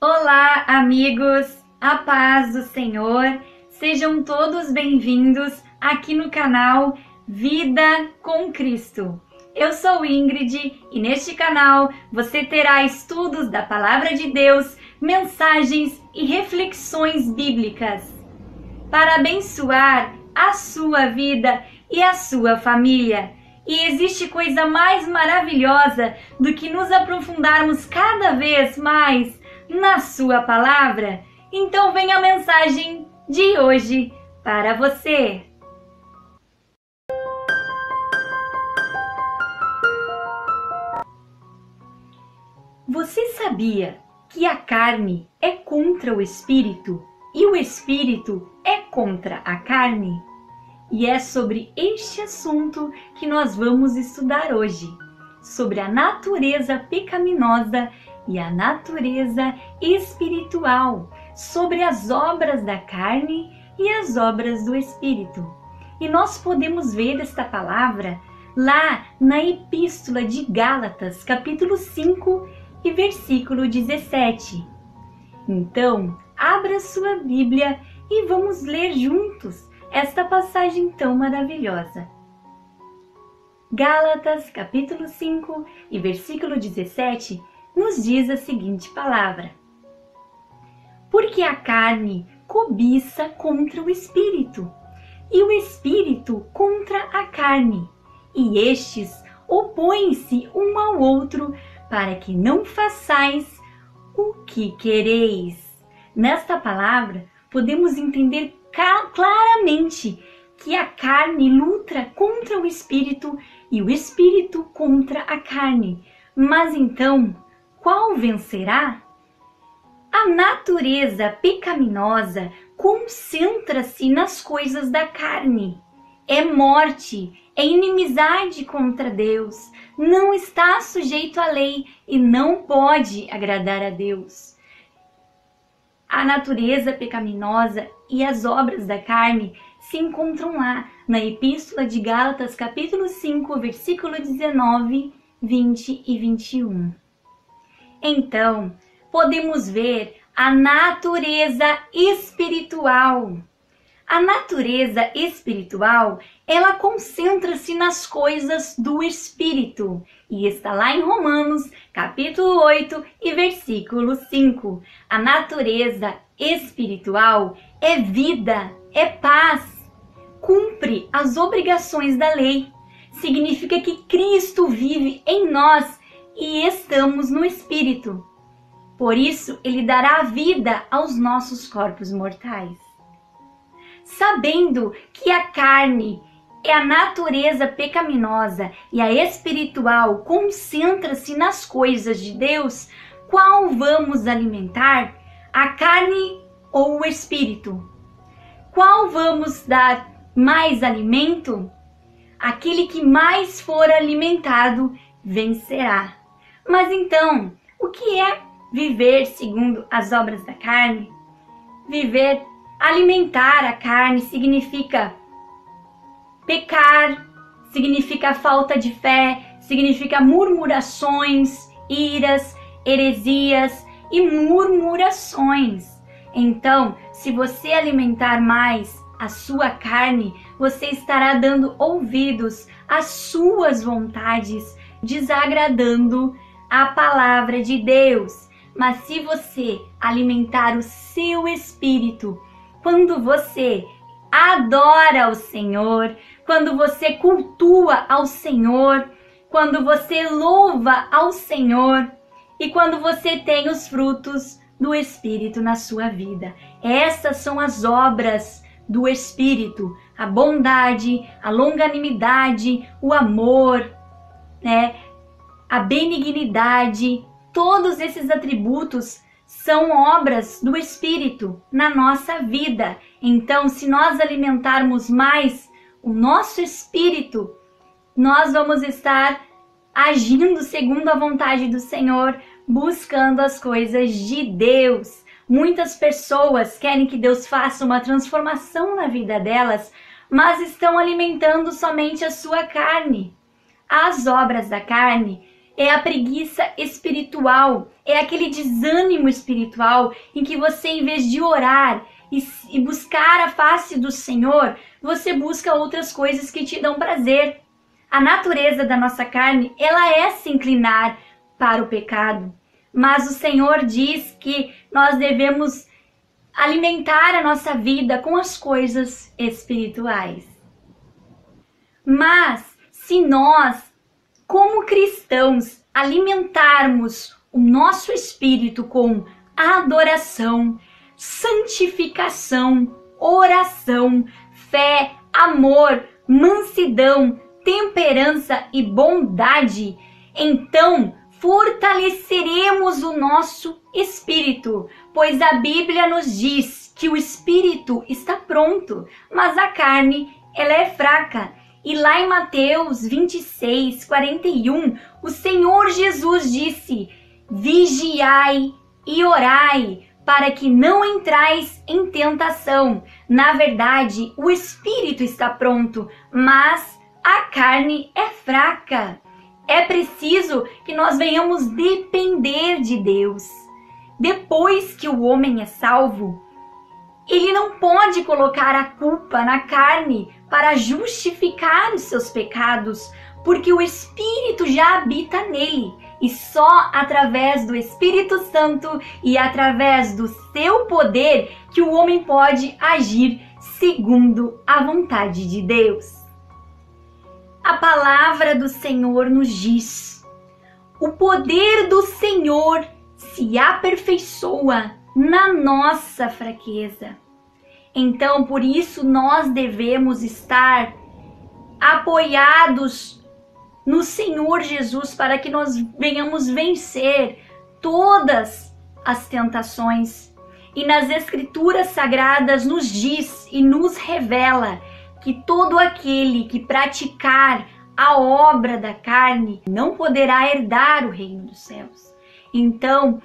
Olá, amigos! A paz do Senhor! Sejam todos bem-vindos aqui no canal Vida com Cristo. Eu sou Ingrid e neste canal você terá estudos da Palavra de Deus, mensagens e reflexões bíblicas para abençoar a sua vida e a sua família. E existe coisa mais maravilhosa do que nos aprofundarmos cada vez mais na sua palavra? Então vem a mensagem de hoje para você. Você sabia que a carne é contra o espírito e o espírito é contra a carne? E é sobre este assunto que nós vamos estudar hoje, sobre a natureza pecaminosa e a natureza espiritual, sobre as obras da carne e as obras do espírito. E nós podemos ver esta palavra lá na Epístola de Gálatas, capítulo 5 e versículo 17. Então, abra sua Bíblia e vamos ler juntos esta passagem tão maravilhosa. Gálatas, capítulo 5 e versículo 17, nos diz a seguinte palavra: porque a carne cobiça contra o espírito, e o espírito contra a carne, e estes opõem-se um ao outro, para que não façais o que quereis. Nesta palavra, podemos entender claramente que a carne luta contra o espírito e o espírito contra a carne. Mas então, qual vencerá? A natureza pecaminosa concentra-se nas coisas da carne. É morte, é inimizade contra Deus, não está sujeito à lei e não pode agradar a Deus. A natureza pecaminosa e as obras da carne se encontram lá na Epístola de Gálatas, capítulo 5, versículo 19, 20 e 21. Então, podemos ver a natureza espiritual. A natureza espiritual, ela concentra-se nas coisas do Espírito e está lá em Romanos, capítulo 8 e versículo 5. A natureza espiritual é vida, é paz, cumpre as obrigações da lei. Significa que Cristo vive em nós e estamos no Espírito. Por isso, Ele dará vida aos nossos corpos mortais. Sabendo que a carne é a natureza pecaminosa e a espiritual concentra-se nas coisas de Deus, qual vamos alimentar? A carne ou o espírito? Qual vamos dar mais alimento? Aquele que mais for alimentado vencerá. Mas então, o que é viver segundo as obras da carne? Alimentar a carne significa pecar, significa falta de fé, significa murmurações, iras, heresias e murmurações. Então, se você alimentar mais a sua carne, você estará dando ouvidos às suas vontades, desagradando a palavra de Deus. Mas se você alimentar o seu espírito, quando você adora ao Senhor, quando você cultua ao Senhor, quando você louva ao Senhor e quando você tem os frutos do Espírito na sua vida. Essas são as obras do Espírito: a bondade, a longanimidade, o amor, a benignidade. Todos esses atributos são obras do Espírito na nossa vida. Então, se nós alimentarmos mais o nosso espírito, nós vamos estar agindo segundo a vontade do Senhor, buscando as coisas de Deus. Muitas pessoas querem que Deus faça uma transformação na vida delas, mas estão alimentando somente a sua carne. As obras da carne É a preguiça espiritual, é aquele desânimo espiritual em que você, em vez de orar e buscar a face do Senhor, você busca outras coisas que te dão prazer. A natureza da nossa carne, ela é se inclinar para o pecado, mas o Senhor diz que nós devemos alimentar a nossa vida com as coisas espirituais. Mas se nós, como cristãos, alimentarmos o nosso espírito com adoração, santificação, oração, fé, amor, mansidão, temperança e bondade, então fortaleceremos o nosso espírito, pois a Bíblia nos diz que o espírito está pronto, mas a carne, ela é fraca. E lá em Mateus 26, 41, o Senhor Jesus disse: vigiai e orai, para que não entrais em tentação. Na verdade, o espírito está pronto, mas a carne é fraca. É preciso que nós venhamos depender de Deus. Depois que o homem é salvo, ele não pode colocar a culpa na carne para justificar os seus pecados, porque o Espírito já habita nele. E só através do Espírito Santo e através do seu poder que o homem pode agir segundo a vontade de Deus. A palavra do Senhor nos diz: o poder do Senhor se aperfeiçoa na nossa fraqueza. Então, por isso, nós devemos estar apoiados no Senhor Jesus para que nós venhamos vencer todas as tentações. E nas Escrituras Sagradas nos diz e nos revela que todo aquele que praticar a obra da carne não poderá herdar o reino dos céus. Então,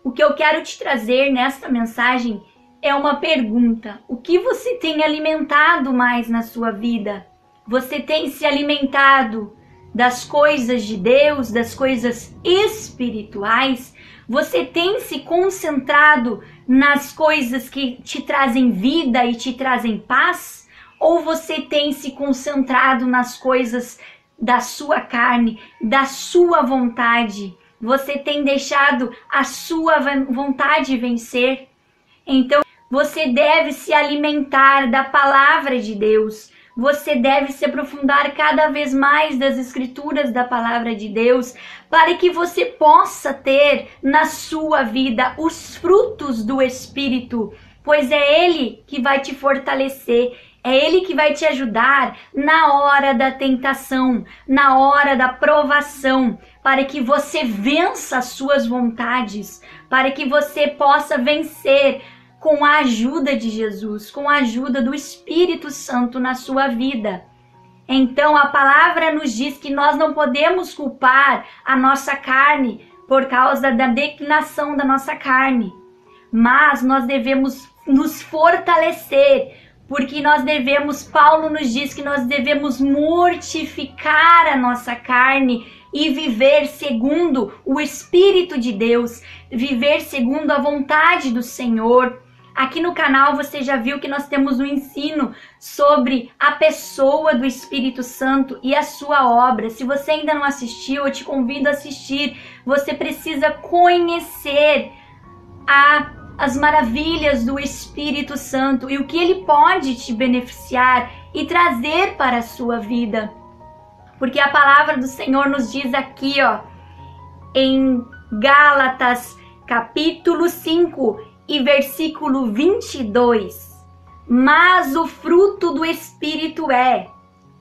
o que eu quero te trazer nesta mensagem é uma pergunta: o que você tem alimentado mais na sua vida? Você tem se alimentado das coisas de Deus, das coisas espirituais? Você tem se concentrado nas coisas que te trazem vida e te trazem paz? Ou você tem se concentrado nas coisas da sua carne, da sua vontade? Você tem deixado a sua vontade vencer? Então, você deve se alimentar da palavra de Deus. Você deve se aprofundar cada vez mais das escrituras da palavra de Deus, para que você possa ter na sua vida os frutos do Espírito, pois é Ele que vai te fortalecer. É Ele que vai te ajudar na hora da tentação, na hora da provação, para que você vença as suas vontades, para que você possa vencer com a ajuda de Jesus, com a ajuda do Espírito Santo na sua vida. Então a palavra nos diz que nós não podemos culpar a nossa carne por causa da declinação da nossa carne, mas nós devemos nos fortalecer, porque nós devemos, Paulo nos diz que nós devemos mortificar a nossa carne e viver segundo o Espírito de Deus, viver segundo a vontade do Senhor. Aqui no canal você já viu que nós temos um ensino sobre a pessoa do Espírito Santo e a sua obra. Se você ainda não assistiu, eu te convido a assistir. Você precisa conhecer as maravilhas do Espírito Santo e o que ele pode te beneficiar e trazer para a sua vida. Porque a palavra do Senhor nos diz aqui, em Gálatas, capítulo 5 e versículo 22. Mas o fruto do Espírito é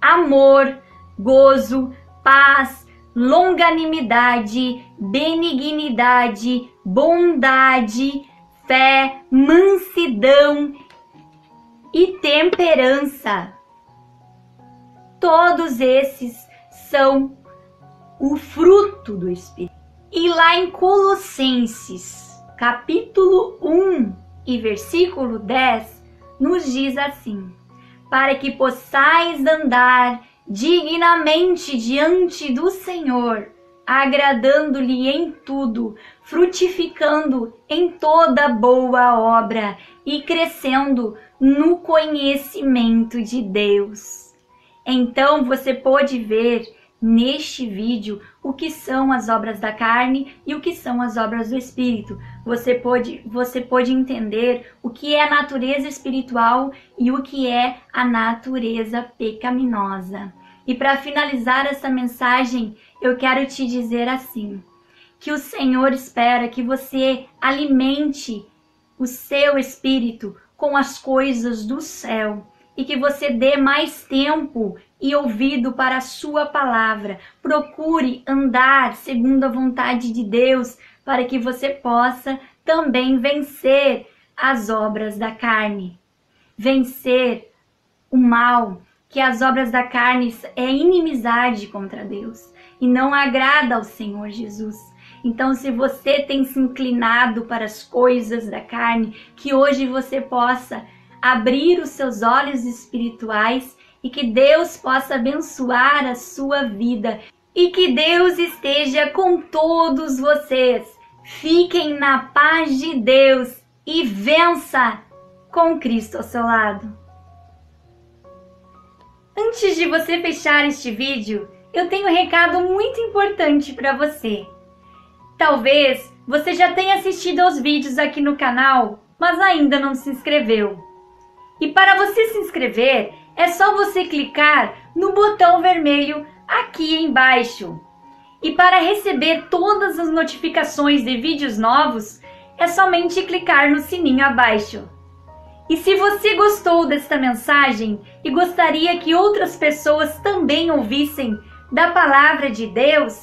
amor, gozo, paz, longanimidade, benignidade, bondade, fé, mansidão e temperança. Todos esses são o fruto do Espírito. E lá em Colossenses, capítulo 1 e versículo 10, nos diz assim: para que possais andar dignamente diante do Senhor, agradando-lhe em tudo, frutificando em toda boa obra e crescendo no conhecimento de Deus. Então você pode ver neste vídeo o que são as obras da carne e o que são as obras do Espírito. Você pode entender o que é a natureza espiritual e o que é a natureza pecaminosa. E para finalizar essa mensagem, eu quero te dizer assim, que o Senhor espera que você alimente o seu espírito com as coisas do céu e que você dê mais tempo e ouvido para a sua palavra. Procure andar segundo a vontade de Deus para que você possa também vencer as obras da carne. Vencer o mal, que as obras da carne é inimizade contra Deus e não agrada ao Senhor Jesus. Então, se você tem se inclinado para as coisas da carne, que hoje você possa abrir os seus olhos espirituais e que Deus possa abençoar a sua vida e que Deus esteja com todos vocês. Fiquem na paz de Deus e vença com Cristo ao seu lado. Antes de você fechar este vídeo, eu tenho um recado muito importante para você. Talvez você já tenha assistido aos vídeos aqui no canal, mas ainda não se inscreveu. E para você se inscrever, é só você clicar no botão vermelho aqui embaixo. E para receber todas as notificações de vídeos novos, é somente clicar no sininho abaixo. E se você gostou desta mensagem e gostaria que outras pessoas também ouvissem da palavra de Deus,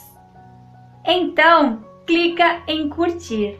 então clica em curtir.